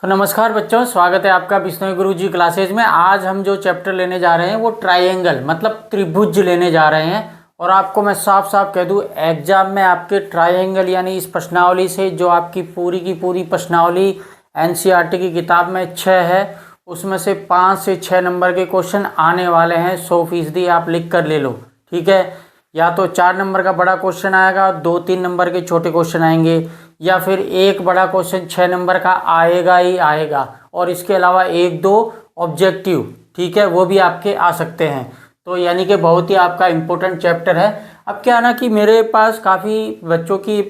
तो नमस्कार बच्चों, स्वागत है आपका बिश्नोई गुरुजी क्लासेज में। आज हम जो चैप्टर लेने जा रहे हैं वो ट्रायंगल मतलब त्रिभुज लेने जा रहे हैं। और आपको मैं साफ साफ कह दूं, एग्जाम में आपके ट्रायंगल यानी इस प्रश्नावली से जो आपकी पूरी की पूरी प्रश्नावली एनसीईआरटी की किताब में 6 है, उसमें से 5 से 6 नंबर के क्वेश्चन आने वाले हैं। 100% आप लिख कर ले लो, ठीक है। या तो 4 नंबर का बड़ा क्वेश्चन आएगा, 2-3 नंबर के छोटे क्वेश्चन आएंगे, या फिर एक बड़ा क्वेश्चन 6 नंबर का आएगा ही आएगा। और इसके अलावा 1-2 ऑब्जेक्टिव, ठीक है, वो भी आपके आ सकते हैं। तो यानी कि बहुत ही आपका इम्पोर्टेंट चैप्टर है। अब क्या है ना कि मेरे पास काफ़ी बच्चों की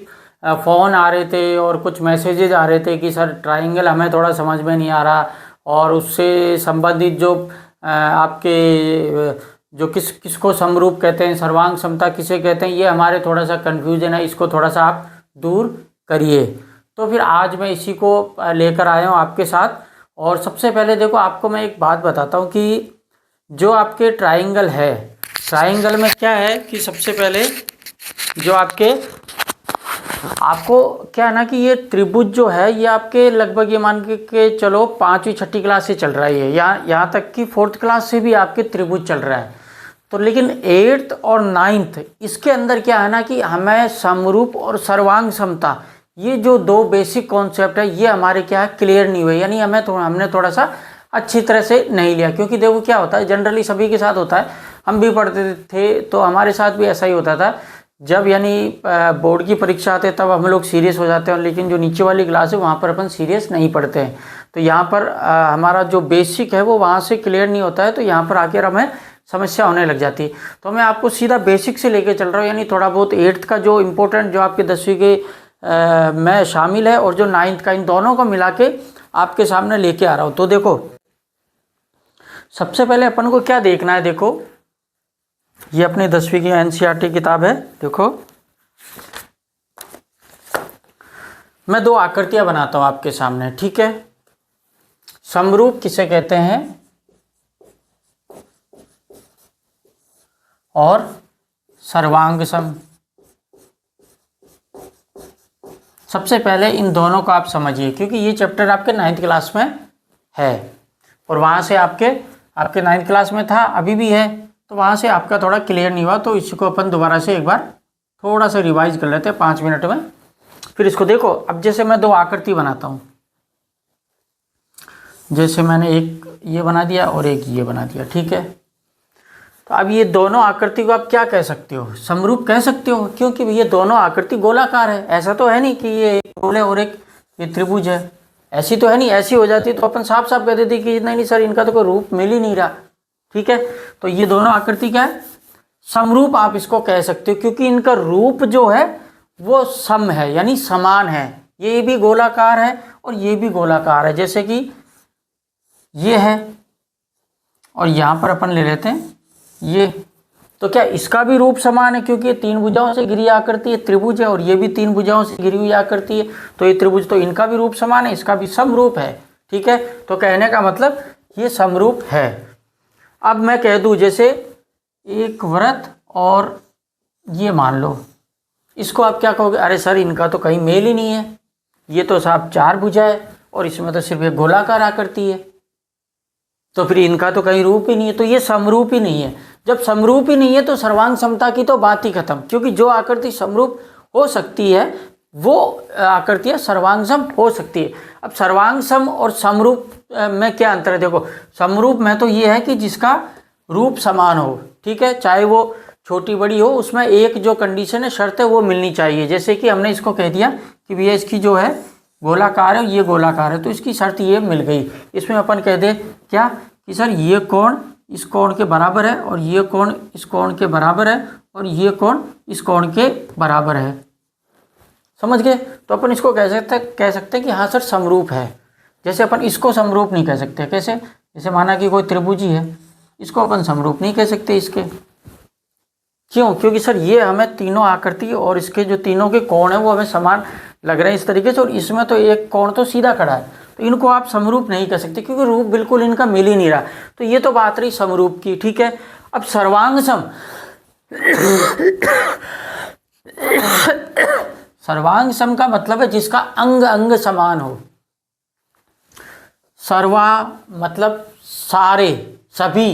फ़ोन आ रहे थे और कुछ मैसेजेज आ रहे थे कि सर ट्रायंगल हमें थोड़ा समझ में नहीं आ रहा, और उससे संबंधित जो आपके जो किसको समरूप कहते हैं, सर्वांग समता किसे कहते हैं, ये हमारे थोड़ा सा कन्फ्यूजन है, इसको थोड़ा सा आप दूर करिए। तो फिर आज मैं इसी को लेकर आया हूँ आपके साथ। और सबसे पहले देखो, आपको मैं एक बात बताता हूँ कि जो आपके ट्रायंगल है, ट्रायंगल में क्या है कि सबसे पहले जो आपको क्या है ना कि ये त्रिभुज जो है ये आपके लगभग ये मान के चलो 5वीं-6ठी क्लास से चल रहा है। यहाँ तक कि 4th क्लास से भी आपके त्रिभुज चल रहा है। तो लेकिन 8th और 9th इसके अंदर क्या है ना कि हमें समरूप और सर्वांग समता, ये जो 2 बेसिक कॉन्सेप्ट है, ये हमारे क्या है क्लियर नहीं हुए। यानी हमने थोड़ा सा अच्छी तरह से नहीं लिया। क्योंकि देखो क्या होता है, जनरली सभी के साथ होता है, हम भी पढ़ते थे तो हमारे साथ भी ऐसा ही होता था। जब यानी बोर्ड की परीक्षा आते तब हम लोग सीरियस हो जाते हैं, लेकिन जो नीचे वाली क्लास है वहाँ पर अपन सीरियस नहीं पढ़ते हैं। तो यहाँ पर हमारा जो बेसिक है वो वहाँ से क्लियर नहीं होता है, तो यहाँ पर आकर हमें समस्या होने लग जाती है। तो मैं आपको सीधा बेसिक से लेके चल रहा हूँ, यानी थोड़ा बहुत 8th का जो इम्पोर्टेंट जो आपके 10वीं के में शामिल है और जो 9th का, इन दोनों को मिला के आपके सामने लेके आ रहा हूँ। तो देखो, सबसे पहले अपन को क्या देखना है, देखो ये अपनी 10वीं की एनसीईआरटी किताब है। देखो मैं 2 आकृतियां बनाता हूं आपके सामने, ठीक है। समरूप किसे कहते हैं और सर्वांग सम। सबसे पहले इन दोनों को आप समझिए, क्योंकि ये चैप्टर आपके 9th क्लास में है और वहां से आपके 9th क्लास में था, अभी भी है, तो वहाँ से आपका थोड़ा क्लियर नहीं हुआ। तो इसको अपन दोबारा से एक बार थोड़ा सा रिवाइज कर लेते हैं 5 मिनट में। फिर इसको देखो, अब जैसे मैं 2 आकृति बनाता हूँ, जैसे मैंने एक ये बना दिया और एक ये बना दिया, ठीक है। तो अब ये दोनों आकृति को आप क्या कह सकते हो, समरूप कह सकते हो, क्योंकि ये दोनों आकृति गोलाकार है। ऐसा तो है नहीं कि ये गोल है और एक ये त्रिभुज है, ऐसी तो है नहीं। ऐसी हो जाती तो अपन साफ साफ कह देते कि नहीं सर, इनका तो कोई रूप मिल ही नहीं रहा, ठीक है। तो ये दोनों आकृति क्या है, समरूप आप इसको कह सकते हो, क्योंकि इनका रूप जो है वो सम है, यानी समान है। ये भी गोलाकार है और ये भी गोलाकार है, जैसे कि ये है, और यहाँ पर अपन ले लेते हैं ये। तो क्या इसका भी रूप समान है, क्योंकि ये 3 भुजाओं से घिरी आकृति है, त्रिभुज है, और ये भी 3 भुजाओं से घिरी हुई आकृति है, तो ये त्रिभुज, तो इनका भी रूप समान है, इसका भी समरूप है, ठीक है। तो कहने का मतलब ये समरूप है। अब मैं कह दूं जैसे एक वृत्त और ये मान लो, इसको आप क्या कहोगे, अरे सर इनका तो कहीं मेल ही नहीं है, ये तो साहब 4 भुजा है और इसमें तो सिर्फ एक गोलाकार आकृति है, तो फिर इनका तो कहीं रूप ही नहीं है, तो ये समरूप ही नहीं है। जब समरूप ही नहीं है तो सर्वांग समता की तो बात ही खत्म, क्योंकि जो आकृति समरूप हो सकती है वो आकृतियाँ सर्वांगसम हो सकती है। अब सर्वांगसम और समरूप में क्या अंतर है, देखो समरूप में तो ये है कि जिसका रूप समान हो, ठीक है, चाहे वो छोटी बड़ी हो, उसमें एक जो कंडीशन है, शर्त है, वो मिलनी चाहिए। जैसे कि हमने इसको कह दिया कि भैया इसकी जो है गोलाकार है, ये गोलाकार है, तो इसकी शर्त ये मिल गई। इसमें अपन कह दे क्या कि सर ये कोण इस कोण के बराबर है और ये कोण इस कोण के बराबर है और ये कोण इस कोण के बराबर है, समझ गए। तो अपन इसको कह सकते हैं कि हाँ सर समरूप है। जैसे अपन इसको समरूप नहीं कह सकते, कैसे, जैसे माना कि कोई त्रिभुज ही है, इसको अपन समरूप नहीं कह सकते इसके, क्यों, क्योंकि सर ये हमें तीनों आकृति और इसके जो तीनों के कोण है वो हमें समान लग रहे हैं इस तरीके से, और इसमें तो एक कोण तो सीधा खड़ा है, तो इनको आप समरूप नहीं कह सकते, क्योंकि रूप बिल्कुल इनका मिल ही नहीं रहा। तो ये तो बात रही समरूप की, ठीक है। अब सर्वांगसम सर्वांग सम का मतलब है जिसका अंग अंग समान हो। सर्वा मतलब सारे, सभी,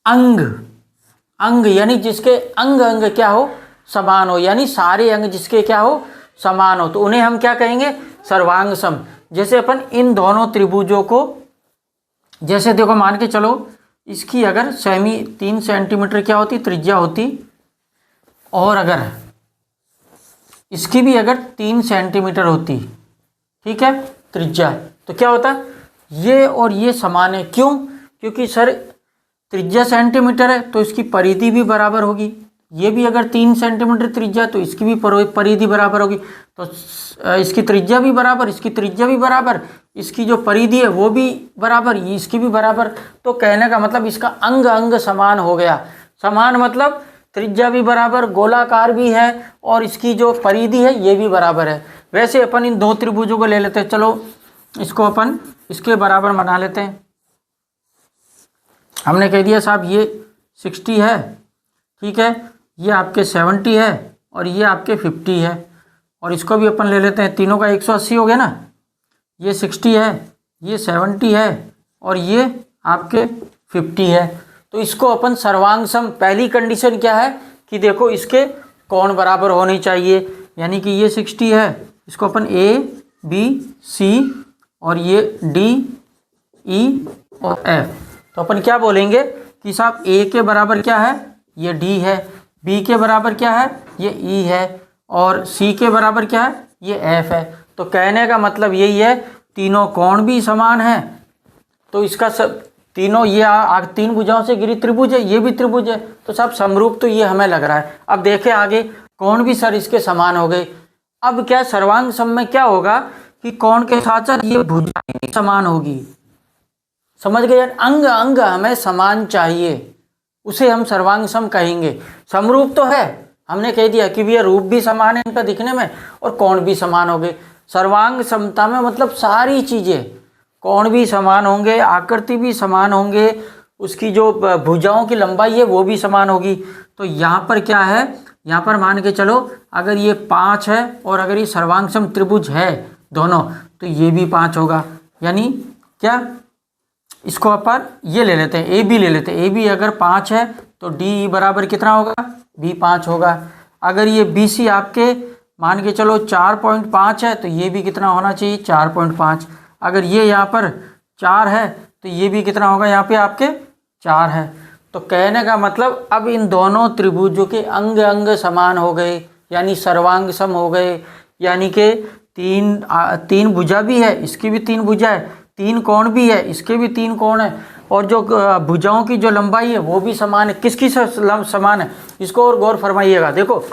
अंग, अंग यानी जिसके अंग अंग क्या हो, समान हो, यानी सारे अंग जिसके क्या हो, समान हो, तो उन्हें हम क्या कहेंगे, सर्वांग सम। जैसे अपन इन दोनों त्रिभुजों को, जैसे देखो मान के चलो इसकी अगर 3 सेंटीमीटर क्या होती त्रिज्या होती, और अगर इसकी भी अगर 3 सेंटीमीटर होती, ठीक है, त्रिज्या, तो क्या होता, ये और ये समान है। क्यों? क्योंकि सर त्रिज्या सेंटीमीटर है तो इसकी परिधि भी बराबर होगी, ये भी अगर 3 सेंटीमीटर त्रिज्या तो इसकी भी परिधि बराबर होगी, तो इसकी त्रिज्या भी बराबर, इसकी त्रिज्या भी बराबर, इसकी जो परिधि है वो भी बराबर, इसकी भी बराबर। तो कहने का मतलब इसका अंग अंग समान हो गया। समान मतलब त्रिज्या भी बराबर, गोलाकार भी है, और इसकी जो परिधि है ये भी बराबर है। वैसे अपन इन 2 त्रिभुजों को ले लेते हैं, चलो इसको अपन इसके बराबर बना लेते हैं। हमने कह दिया साहब ये 60 है, ठीक है, ये आपके 70 है, और ये आपके 50 है, और इसको भी अपन ले लेते हैं, तीनों का 180 हो गया ना। ये 60 है, ये 70 है, और ये आपके 50 है। तो इसको अपन सर्वांग सम, पहली कंडीशन क्या है कि देखो इसके कोण बराबर होने चाहिए, यानी कि ये 60 है, इसको अपन A B C और ये D E और F, तो अपन क्या बोलेंगे कि साहब A के बराबर क्या है, ये D है, B के बराबर क्या है, ये E है, और C के बराबर क्या है, ये F है। तो कहने का मतलब यही है, तीनों कोण भी समान है, तो इसका सब तीनों, ये 3 भुजाओं से घिरी त्रिभुज है, ये भी त्रिभुज है, तो सब समरूप तो ये हमें लग रहा है। अब देखें आगे, कोण भी सर इसके समान हो गए। अब क्या सर्वांग सम में क्या होगा कि कोण के साथ साथ ये भुजाएं समान होगी, समझ गए यार, अंग अंग हमें समान चाहिए, उसे हम सर्वांग सम कहेंगे। समरूप तो है, हमने कह दिया कि ये रूप भी समान है इनका दिखने में, और कोण भी समान हो गए। सर्वांग समता में मतलब सारी चीज़ें, कोण भी समान होंगे, आकृति भी समान होंगे, उसकी जो भुजाओं की लंबाई है वो भी समान होगी। तो यहाँ पर क्या है, यहाँ पर मान के चलो अगर ये 5 है, और अगर ये सर्वांग सम त्रिभुज है दोनों, तो ये भी 5 होगा। यानी क्या, इसको अपन ये ले लेते हैं, ए बी ले लेते हैं, ए बी अगर 5 है तो डी बराबर कितना होगा, बी 5 होगा। अगर ये बी सी आपके मान के चलो 4.5 है, तो ये भी कितना होना चाहिए, 4.5। अगर ये यहाँ पर 4 है तो ये भी कितना होगा, यहाँ पे आपके 4 है। तो कहने का मतलब अब इन दोनों त्रिभुजों के अंग अंग समान हो गए, यानी सर्वांग सम हो गए, यानी कि 3 भुजा भी है, इसकी भी 3 भुजा है, 3 कोण भी है, इसके भी 3 कोण है, और जो भुजाओं की जो लंबाई है वो भी समान है। किसकी समान है, इसको और गौर फरमाइएगा। देखो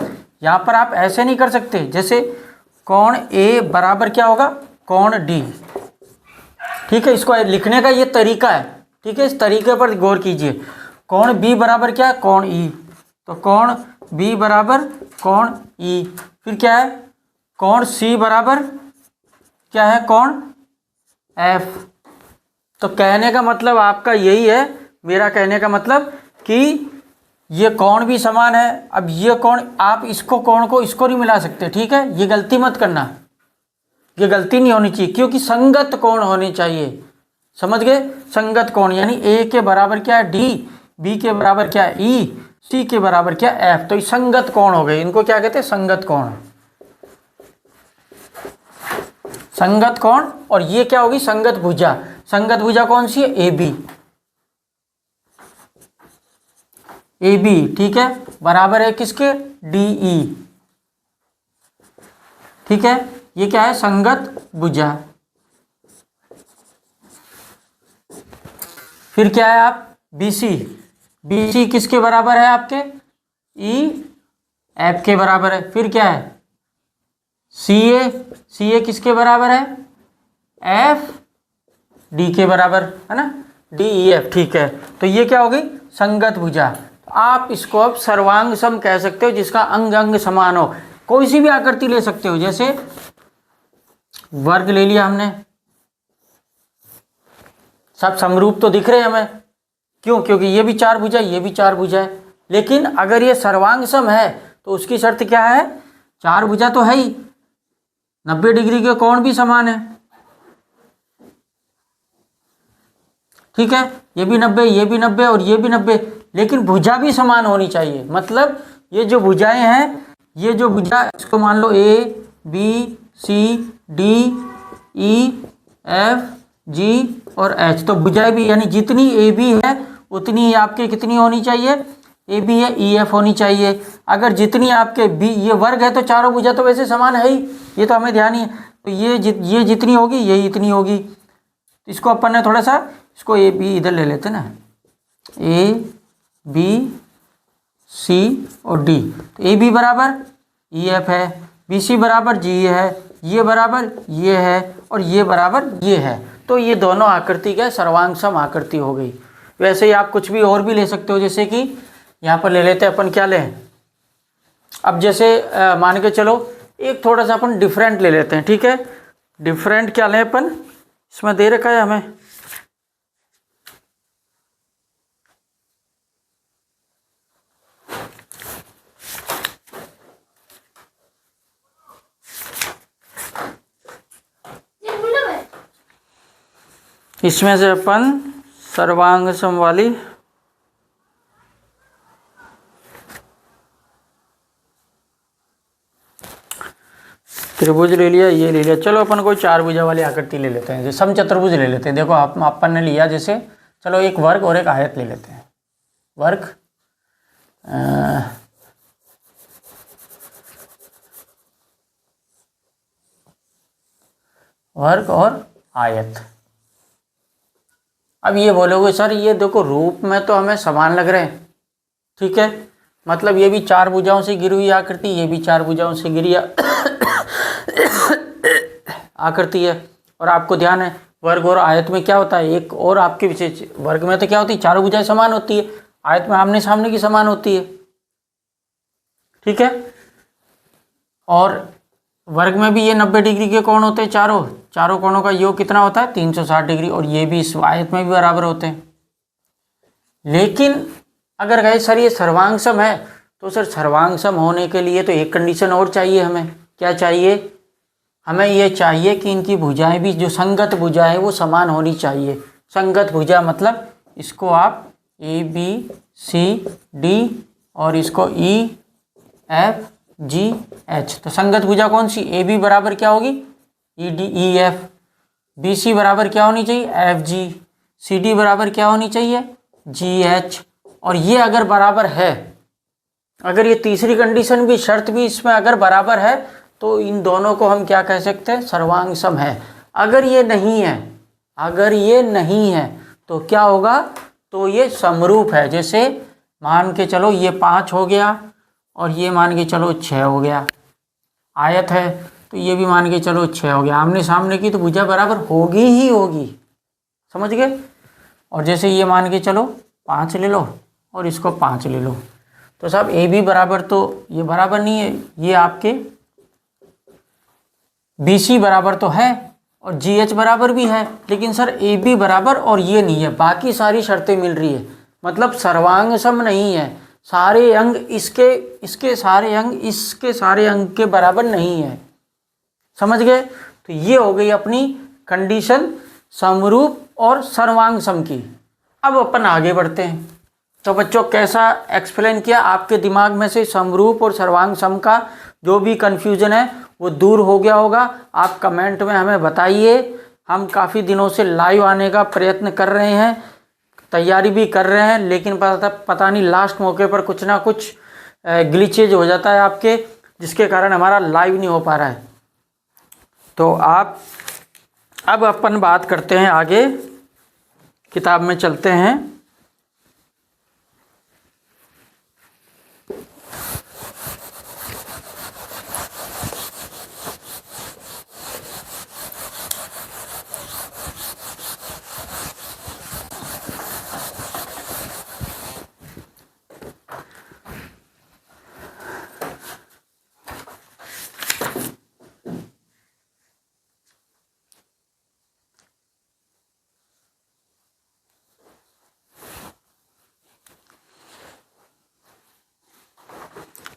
यहाँ पर आप ऐसे नहीं कर सकते, जैसे कोण ए बराबर क्या होगा, कोण डी, ठीक है, इसको लिखने का ये तरीका है, ठीक है, इस तरीके पर गौर कीजिए। कोण बी बराबर क्या है, कोण ई, तो कोण बी बराबर कोण ई। फिर क्या है, कोण सी बराबर क्या है, कोण एफ। तो कहने का मतलब आपका यही है, मेरा कहने का मतलब कि ये कोण भी समान है। अब ये कोण, आप इसको कोण को इसको नहीं मिला सकते, ठीक है, ये गलती मत करना, ये गलती नहीं होनी चाहिए, क्योंकि संगत कोण होने चाहिए, समझ गए, संगत कोण, यानी ए के बराबर क्या है डी, बी के बराबर क्या है ई, सी के बराबर क्या है एफ। तो ये संगत कोण हो गए, इनको क्या कहते हैं, संगत कोण, संगत कोण। और ये क्या होगी, संगत भुजा। संगत भुजा कौन सी है, ए बी, ए बी, ठीक है, बराबर है किसके, डी ई, ठीक है, ये क्या है, संगत भुजा। फिर क्या है आप, बी सी, बी सी किसके बराबर है आपके, ई एफ के बराबर है। फिर क्या है, सी ए, सी ए किसके बराबर है, एफ डी के बराबर है ना, डी ई एफ, ठीक है। तो ये क्या होगी, संगत भुजा। आप इसको अब सर्वांग सम कह सकते हो, जिसका अंग अंग समान हो। कोई सी भी आकृति ले सकते हो, जैसे वर्ग ले लिया हमने, सब समरूप तो दिख रहे हैं हमें, क्यों, क्योंकि ये भी 4 भुजा, ये भी 4 भुजा है। लेकिन अगर ये सर्वांग सम है तो उसकी शर्त क्या है, 4 भुजा तो है ही, 90 डिग्री के कोण भी समान है, ठीक है, ये भी 90, ये भी 90 और ये भी 90, लेकिन भुजा भी समान होनी चाहिए। मतलब ये जो भुजाएं हैं, ये जो भुजा, इसको मान लो A B C D E F G और एच, तो भुजाएं भी यानी जितनी ए बी है उतनी ही आपके कितनी होनी चाहिए, ए बी है ई एफ होनी चाहिए। अगर जितनी आपके बी, ये वर्ग है तो चारों भुजा तो वैसे समान है ही, ये तो हमें ध्यान ही है, तो ये जितनी होगी ये इतनी होगी। तो इसको अपन ने थोड़ा सा, इसको ए बी इधर ले लेते ना, ए बी सी और डी, तो ए बी बराबर ई एफ है, बी सी बराबर जी है, ये बराबर ये है और ये बराबर ये है। तो ये दोनों आकृति का सर्वांग सम आकृति हो गई। वैसे ही आप कुछ भी और भी ले सकते हो, जैसे कि यहाँ पर ले लेते हैं अपन, क्या लें, अब जैसे मान के चलो एक थोड़ा सा अपन डिफरेंट ले लेते हैं, ठीक है। डिफरेंट क्या लें अपन, इसमें दे रखा है हमें, इसमें से अपन सर्वांग सम वाली त्रिभुज ले लिया, ये ले लिया। चलो अपन कोई चार भुजा वाली आकृति ले लेते हैं, जैसे समचतुर्भुज ले लेते हैं। देखो अपन ने लिया, जैसे चलो एक वर्ग और एक आयत ले लेते हैं, वर्ग वर्ग और आयत। अब ये बोलोगे सर ये देखो रूप में तो हमें समान लग रहे हैं, ठीक है, मतलब ये भी चार भुजाओं से घिरी हुई आकृति, ये भी चार भुजाओं से घिरी आकृति है। और आपको ध्यान है वर्ग और आयत में क्या होता है, एक और आपके विशेष, वर्ग में तो क्या होती है, चारों भुजाएं समान होती है, आयत में आमने सामने की समान होती है, ठीक है। और वर्ग में भी ये 90 डिग्री के कोण होते हैं, चारों कोणों का योग कितना होता है, 360 डिग्री, और ये भी इस आयत में भी बराबर होते हैं। लेकिन अगर कहे सर ये सर्वांग सम है, तो सर सर्वांग सम होने के लिए तो एक कंडीशन और चाहिए हमें। क्या चाहिए, हमें ये चाहिए कि इनकी भुजाएं भी, जो संगत भुजा है वो समान होनी चाहिए। संगत भुजा मतलब इसको आप ए बी सी डी और इसको ई एफ जी एच, तो संगत भुजा कौन सी, ए बी बराबर क्या होगी E D E F, B C बराबर क्या होनी चाहिए एफ जी, सी डी बराबर क्या होनी चाहिए जी एच। और ये अगर बराबर है, अगर ये तीसरी कंडीशन भी, शर्त भी इसमें अगर बराबर है, तो इन दोनों को हम क्या कह सकते हैं, सर्वांग सम है। अगर ये नहीं है, अगर ये नहीं है तो क्या होगा, तो ये समरूप है। जैसे मान के चलो ये 5 हो गया और ये मान के चलो 6 हो गया, आयत है तो ये भी मान के चलो 6 हो गया, आमने सामने की तो भुजा बराबर होगी ही होगी, समझ गए। और जैसे ये मान के चलो 5 ले लो और इसको 5 ले लो, तो साहब ए बी बराबर, तो ये बराबर नहीं है, ये आपके बी सी बराबर तो है और जी एच बराबर भी है, लेकिन सर ए बी बराबर और ये नहीं है, बाकी सारी शर्तें मिल रही है, मतलब सर्वांग सम नहीं है। सारे अंग इसके सारे अंग इसके सारे अंग के बराबर नहीं है, समझ गए। तो ये हो गई अपनी कंडीशन समरूप और सर्वांग सम की। अब अपन आगे बढ़ते हैं। तो बच्चों कैसा एक्सप्लेन किया, आपके दिमाग में से समरूप और सर्वांग सम का जो भी कन्फ्यूजन है वो दूर हो गया होगा। आप कमेंट में हमें बताइए। हम काफ़ी दिनों से लाइव आने का प्रयत्न कर रहे हैं, तैयारी भी कर रहे हैं, लेकिन पता नहीं लास्ट मौके पर कुछ ना कुछ ग्लिचेज हो जाता है आपके, जिसके कारण हमारा लाइव नहीं हो पा रहा है। तो आप अब अपन बात करते हैं आगे, किताब में चलते हैं।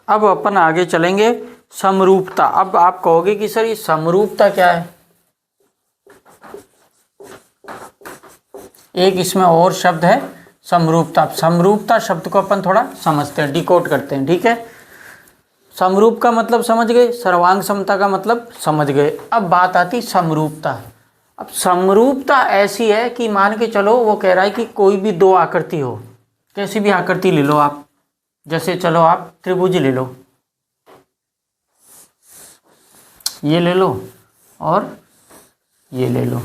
अब अपन आगे चलेंगे समरूपता। अब आप कहोगे कि सर ये समरूपता क्या है, एक इसमें और शब्द है समरूपता। समरूपता शब्द को अपन थोड़ा समझते हैं, डिकोड करते हैं, ठीक है। समरूप का मतलब समझ गए, सर्वांग समता का मतलब समझ गए। अब बात आती समरूपता। अब समरूपता ऐसी है कि मान के चलो वो कह रहा है कि कोई भी दो आकृति हो, कैसी भी आकृति ले लो आप, जैसे चलो आप त्रिभुज ले लो, ये ले लो और ये ले लो।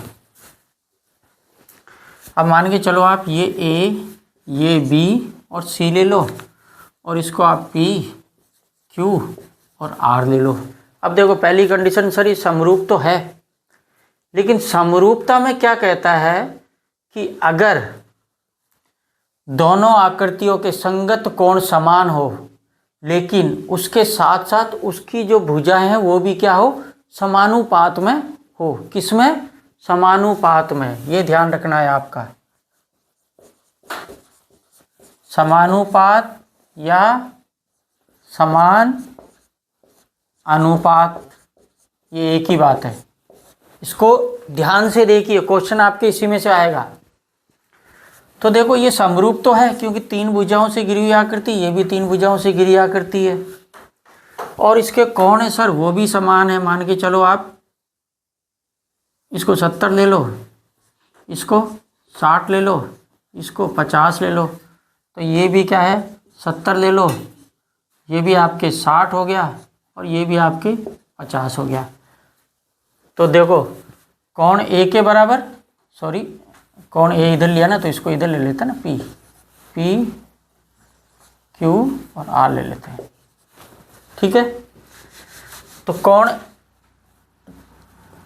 अब मान के चलो आप ये ए, ये बी और सी ले लो, और इसको आप पी, क्यू और आर ले लो। अब देखो पहली कंडीशन सर ये समरूप तो है, लेकिन समरूपता में क्या कहता है कि अगर दोनों आकृतियों के संगत कोण समान हो, लेकिन उसके साथ साथ उसकी जो भुजाएं हैं वो भी क्या हो, समानुपात में हो। किसमें? समानुपात में। ये ध्यान रखना है आपका, समानुपात या समान अनुपात, ये एक ही बात है। इसको ध्यान से देखिए, क्वेश्चन आपके इसी में से आएगा। तो देखो ये समरूप तो है क्योंकि तीन भुजाओं से घिरी हुई आकृति, ये भी तीन भुजाओं से घिरी आकृति है, और इसके कोण है सर वो भी समान है। मान के चलो आप इसको 70 ले लो, इसको 60 ले लो, इसको 50 ले लो, तो ये भी क्या है 70 ले लो, ये भी आपके 60 हो गया और ये भी आपके 50 हो गया। तो देखो कोण ए के बराबर, सॉरी कोण ए इधर लिया ना तो इसको इधर ले लेते हैं ना, पी, पी क्यू और आर ले लेते हैं, ठीक है। तो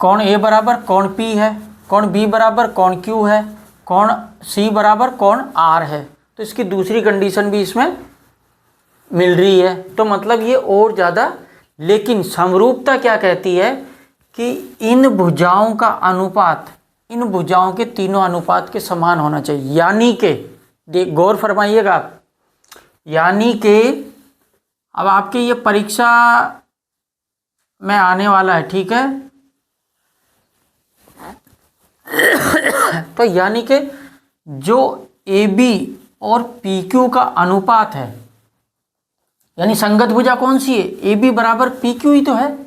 कोण ए बराबर कोण पी है, कोण बी बराबर कोण क्यू है, कोण सी बराबर कोण आर है। तो इसकी दूसरी कंडीशन भी इसमें मिल रही है, तो मतलब ये और ज़्यादा। लेकिन समरूपता क्या कहती है कि इन भुजाओं का अनुपात, इन भुजाओं के तीनों अनुपात के समान होना चाहिए। यानी कि गौर फरमाइएगा आप, यानी कि अब आपके ये परीक्षा में आने वाला है, ठीक है। तो यानी कि जो ए बी और पी क्यू का अनुपात है, यानी संगत भुजा कौन सी है, ए बी बराबर पी क्यू ही तो है,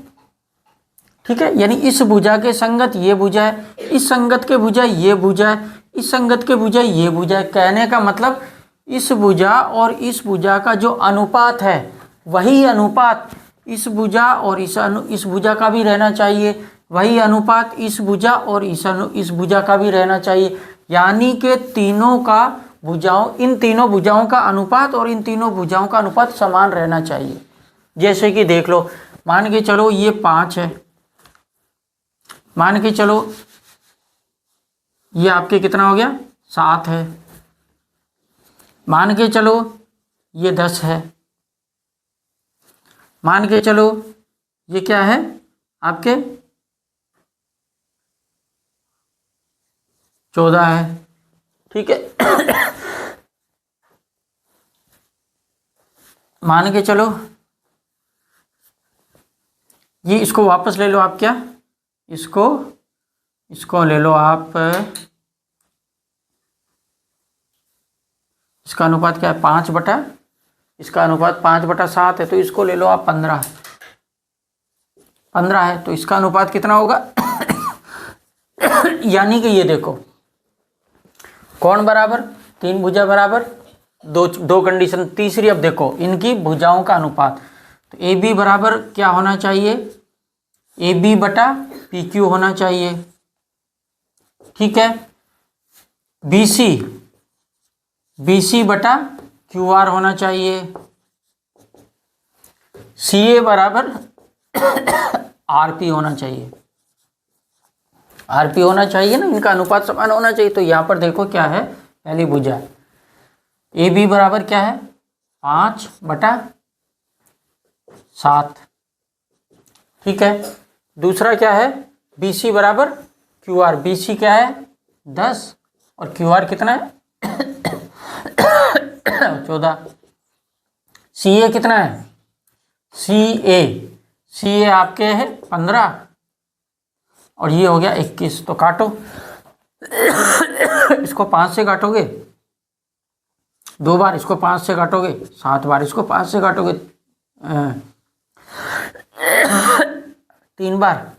ठीक है। यानी इस भुजा के संगत ये भुजा है, इस संगत के भुजा ये भुजा है, इस संगत के भुजा ये भुजा है। कहने का मतलब इस भुजा और इस भुजा का जो अनुपात है वही अनुपात इस भुजा और इस भुजा का भी रहना चाहिए, वही अनुपात इस भुजा और इस भुजा का भी रहना चाहिए। यानी कि तीनों का भुजाओं, इन तीनों भुजाओं का अनुपात और इन तीनों भुजाओं का अनुपात समान रहना चाहिए। जैसे कि देख लो, मान के चलो ये 5 है, मान के चलो ये आपके कितना हो गया 7 है, मान के चलो ये 10 है, मान के चलो ये क्या है आपके 14 है, ठीक है। मान के चलो ये, इसको वापस ले लो आप, क्या इसको ले लो आप, इसका अनुपात क्या है 5 बटा, इसका अनुपात 5/7 है, तो इसको ले लो आप 15 है, तो इसका अनुपात कितना होगा। यानी कि ये देखो कोण बराबर, तीन भुजा बराबर, दो कंडीशन। तीसरी अब देखो इनकी भुजाओं का अनुपात, तो ए बी बराबर क्या होना चाहिए, ए बी बटा पी क्यू होना चाहिए, ठीक है। बी सी बटा क्यू आर होना चाहिए, सी ए बराबर आर पी होना चाहिए, आर पी होना चाहिए ना, इनका अनुपात समान होना चाहिए। तो यहाँ पर देखो क्या है, पहली भुजा ए बी बराबर क्या है 5/7, ठीक है। दूसरा क्या है बी सी बराबर क्यू आर, बी सी क्या है 10 और क्यू आर कितना है 14। सी ए कितना है, सी ए आपके है 15 और ये हो गया 21, तो काटो। इसको 5 से काटोगे 2 बार, इसको 5 से काटोगे 7 बार, इसको 5 से काटोगे 3 बार,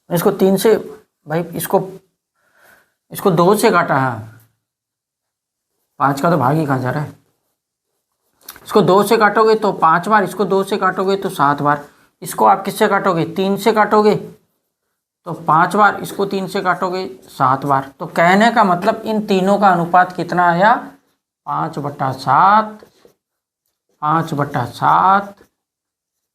इसको 3 से, भाई इसको 2 से काटा है, 5 का तो भाग ही कहाँ जा रहा है। इसको 2 से काटोगे तो 5 बार, इसको 2 से काटोगे तो 7 बार, इसको आप किससे काटोगे 3 से काटोगे तो 5 बार, इसको 3 से काटोगे 7 बार। तो कहने का मतलब इन तीनों का अनुपात कितना आया 5/7, 5/7,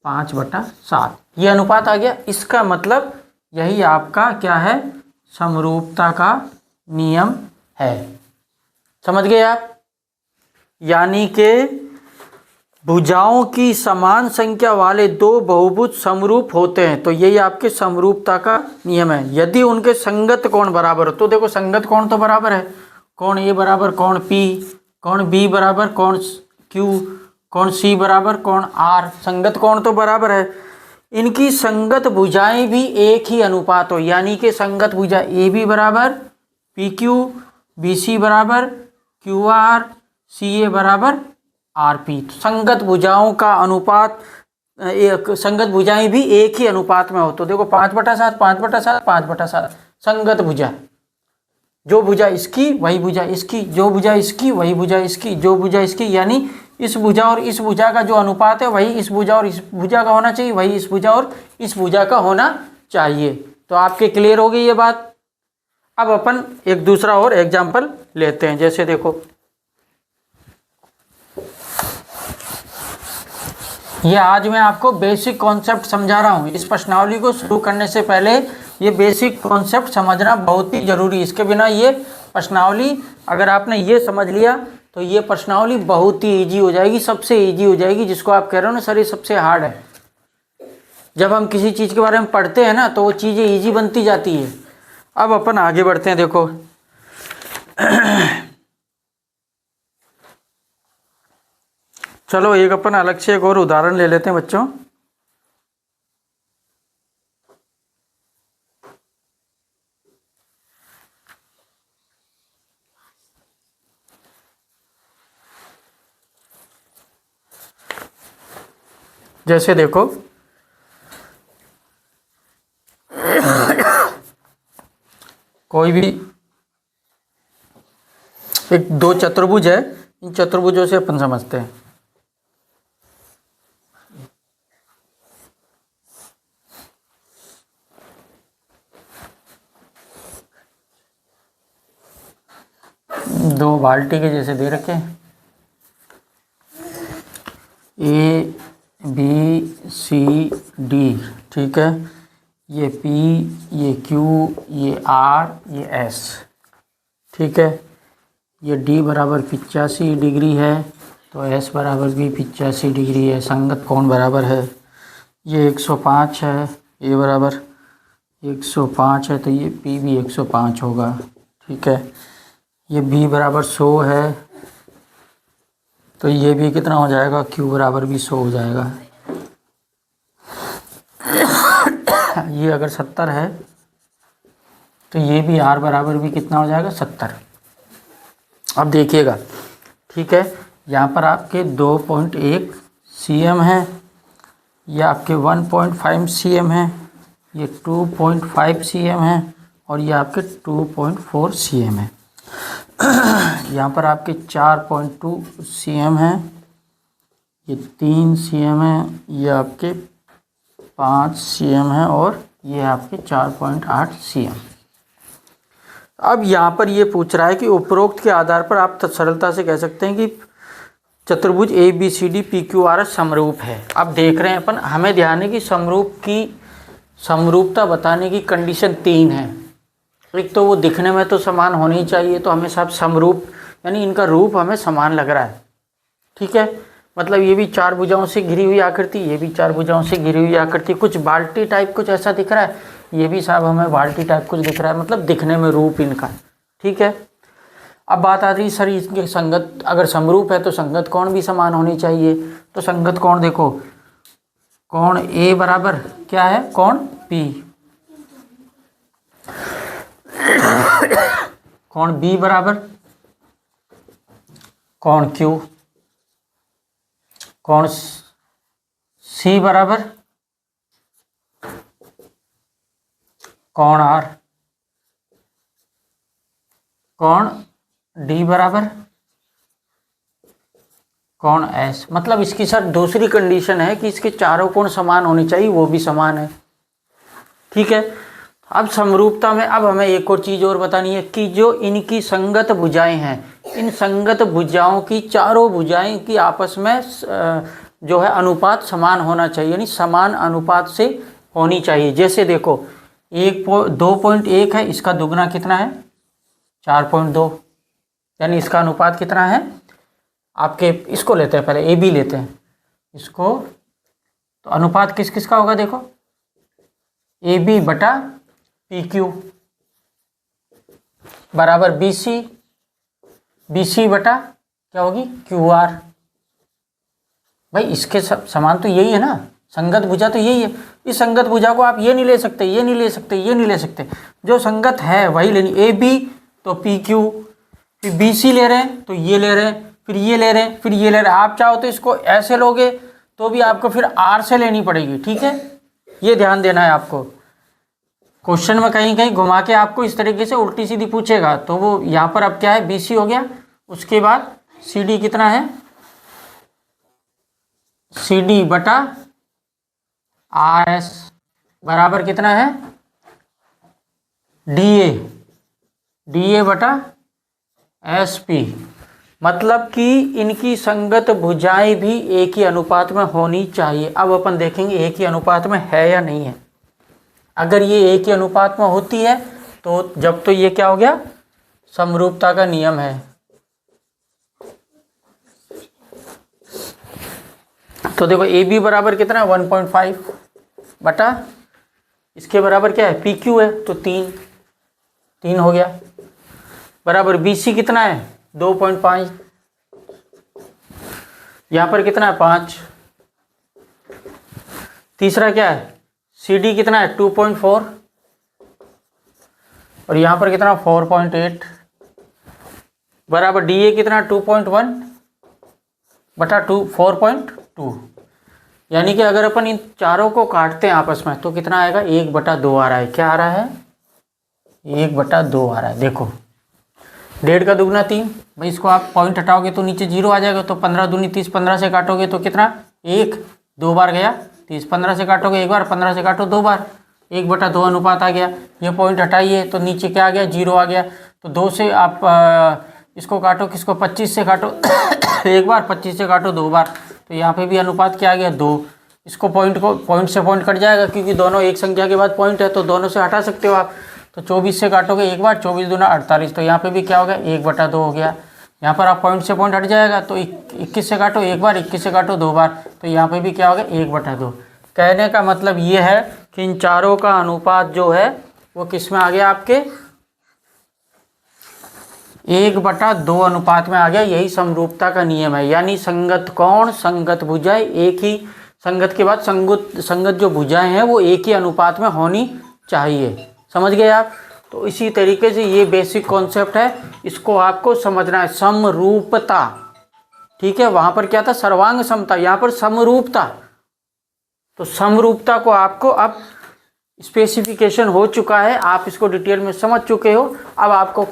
5/7, ये अनुपात आ गया। इसका मतलब यही आपका क्या है, समरूपता का नियम है। समझ गए आप? यानी कि भुजाओं की समान संख्या वाले दो बहुभुज समरूप होते हैं, तो यही आपके समरूपता का नियम है। यदि उनके संगत कोण बराबर हो, तो देखो संगत कोण तो बराबर है, कोण ए बराबर कोण पी, कोण बी बराबर कोण क्यू, कोण सी बराबर कोण आर, संगत कोण तो बराबर है। इनकी संगत भुजाएं भी एक ही अनुपात हो, यानी कि संगत भुजा ए बी बराबर पी क्यू, बी सी बराबर क्यू आर, सी ए बराबर आर पी। तो संगत भुजाओं का अनुपात, संगत भुजाएं भी एक ही अनुपात में हो। तो देखो 5/7, 5/7, 5/7 संगत भुजा, जो भुजा इसकी वही भुजा इसकी, जो भुजा इसकी वही भुजा इसकी, जो भुजा इसकी, यानी इस भुजा और इस भुजा का जो अनुपात है वही इस भुजा और इस भुजा का होना चाहिए, वही इस भुजा और इस भुजा का होना चाहिए। तो आपके क्लियर हो गई ये बात। अब अपन एक दूसरा और एग्जाम्पल लेते हैं। जैसे देखो ये आज मैं आपको बेसिक कॉन्सेप्ट समझा रहा हूँ। इस प्रश्नावली को शुरू करने से पहले ये बेसिक कॉन्सेप्ट समझना बहुत ही जरूरी है। इसके बिना ये प्रश्नावली, अगर आपने ये समझ लिया तो ये प्रश्नावली बहुत ही इजी हो जाएगी, सबसे इजी हो जाएगी। जिसको आप कह रहे हो ना सर ये सबसे हार्ड है, जब हम किसी चीज़ के बारे में पढ़ते हैं ना तो वो चीज़ें इजी बनती जाती है। अब अपन आगे बढ़ते हैं। देखो चलो एक अपन अलग से एक और उदाहरण ले लेते हैं बच्चों। जैसे देखो कोई भी एक दो चतुर्भुज है, इन चतुर्भुजों से अपन समझते हैं। दो बाल्टी के जैसे दे रखे हैं, ए बी सी डी, ठीक है। ये पी, ये क्यू, ये आर, ये एस, ठीक है। ये डी बराबर 85 डिग्री है तो एस बराबर भी 85 डिग्री है। संगत कोण बराबर है। ये 105 है, ए बराबर 105 है तो ये पी भी 105 होगा, ठीक है। ये बी बराबर 100 है तो ये भी कितना हो जाएगा, क्यू बराबर भी 100 हो जाएगा। ये अगर 70 है तो ये भी आर बराबर भी कितना हो जाएगा, 70। अब देखिएगा, ठीक है। यहाँ पर आपके 2.1 cm है, ये आपके 1.5 cm है, ये 2.5 cm है और ये आपके 2.4 cm है। यहाँ पर आपके 4.2 cm है, ये 3 cm है, ये आपके 5 cm है और ये आपके 4.8 cm। अब यहाँ पर ये पूछ रहा है कि उपरोक्त के आधार पर आप सरलता से कह सकते हैं कि चतुर्भुज A B C D P Q R S समरूप है। अब देख रहे हैं अपन, हमें ध्यान है कि समरूपता बताने की कंडीशन 3 है। एक तो वो दिखने में तो समान होनी चाहिए, तो हमें सब समरूप यानी इनका रूप हमें समान लग रहा है, ठीक है। मतलब ये भी 4 भुजाओं से घिरी हुई आकृति, ये भी 4 भुजाओं से घिरी हुई आकृति, कुछ बाल्टी टाइप कुछ ऐसा दिख रहा है, ये भी साहब हमें बाल्टी टाइप कुछ दिख रहा है, मतलब दिखने में रूप इनका, ठीक है। अब बात आ रही सर इसके संगत, अगर समरूप है तो संगत कोण भी समान होनी चाहिए। तो संगत कोण देखो, कोण ए बराबर क्या है, कोण पी। कोण बी बराबर कोण क्यू, कोण सी बराबर कोण आर, कोण डी बराबर कोण एस। मतलब इसकी सर दूसरी कंडीशन है कि इसके चारों कोण समान होने चाहिए, वो भी समान है। ठीक है, अब समरूपता में अब हमें एक और चीज़ और बतानी है कि जो इनकी संगत भुजाएं हैं, इन संगत भुजाओं की चारों भुजाएं की आपस में जो है अनुपात समान होना चाहिए, यानी समान अनुपात से होनी चाहिए। जैसे देखो 2.1 है, इसका दुगना कितना है 4.2, यानी इसका अनुपात कितना है आपके, इसको लेते हैं पहले ए बी लेते हैं इसको, तो अनुपात किस किस का होगा देखो, ए बी बटा पी क्यू बराबर बी सी, बी सी बटा क्या होगी क्यू आर। भाई इसके समान तो यही है ना, संगत भुजा तो यही है। इस संगत भुजा को आप ये नहीं ले सकते, ये नहीं ले सकते, ये नहीं ले सकते, जो संगत है वही लेनी। ए बी तो पी क्यू, फिर बी सी ले रहे हैं तो ये ले रहे हैं, फिर ये ले रहे हैं, फिर ये ले रहे हैं। आप चाहो तो इसको ऐसे लोगे तो भी आपको फिर आर से लेनी पड़ेगी। ठीक है, ये ध्यान देना है आपको। क्वेश्चन में कहीं कहीं घुमा के आपको इस तरीके से उल्टी सीधी पूछेगा, तो वो यहाँ पर अब क्या है बी सी हो गया, उसके बाद सी डी कितना है, सी डी बटा आर एस बराबर कितना है डी ए, डी ए बटा एस पी। मतलब कि इनकी संगत भुजाएं भी एक ही अनुपात में होनी चाहिए। अब अपन देखेंगे एक ही अनुपात में है या नहीं है। अगर ये एक ही अनुपात में होती है तो जब तो ये क्या हो गया, समरूपता का नियम है। तो देखो ए बी बराबर कितना है 1.5 बटा इसके बराबर क्या है पी क्यू है, तो 3 हो गया, बराबर बी सी कितना है 2.5, यहाँ पर कितना है 5, तीसरा क्या है सी डी कितना है 2.4 और यहाँ पर कितना 4.8 बराबर डी ए कितना 2.1 बटा 4.2। यानी कि अगर अपन इन चारों को काटते हैं आपस में तो कितना आएगा 1/2 आ रहा है। क्या आ रहा है 1/2 आ रहा है। देखो 1.5 का दुगना 3, भाई इसको आप पॉइंट हटाओगे तो नीचे 0 आ जाएगा, तो 15 दूनी 30, 15 से काटोगे तो कितना 1, 2 बार गया 30, 15 से काटोगे 1 बार, 15 से काटो 2 बार, 1/2 अनुपात आ गया। ये पॉइंट हटाइए तो नीचे क्या आ गया 0 आ गया। तो 2 से आप इसको काटो, किसको 25 से काटो 1 बार, 25 से काटो 2 बार, तो यहाँ पे भी अनुपात क्या आ गया 2। इसको पॉइंट से पॉइंट कट जाएगा क्योंकि दोनों एक संख्या के बाद पॉइंट है, तो दोनों से हटा सकते हो आप। तो 24 से काटोगे 1 बार, 24 दूना 48, तो यहाँ पे भी क्या हो गया 1/2 हो गया। यहाँ पर आप पॉइंट से पॉइंट हट जाएगा तो 21 से काटो 1 बार, 21 से काटो 2 बार, तो यहाँ पे भी क्या हो गया 1/2। कहने का मतलब ये है कि इन चारों का अनुपात जो है वो किस में आ गया आपके 1/2 अनुपात में आ गया। यही समरूपता का नियम है। यानी संगत कोण संगत भुजाएं एक ही, संगत के बाद संगत जो भुजाएं हैं वो एक ही अनुपात में होनी चाहिए। समझ गए आप। तो इसी तरीके से ये बेसिक कॉन्सेप्ट है, इसको आपको समझना है। समरूपता, ठीक है, वहां पर क्या था सर्वांग समता, यहाँ पर समरूपता। तो समरूपता को आपको अब स्पेसिफिकेशन हो चुका है, आप इसको डिटेल में समझ चुके हो। अब आपको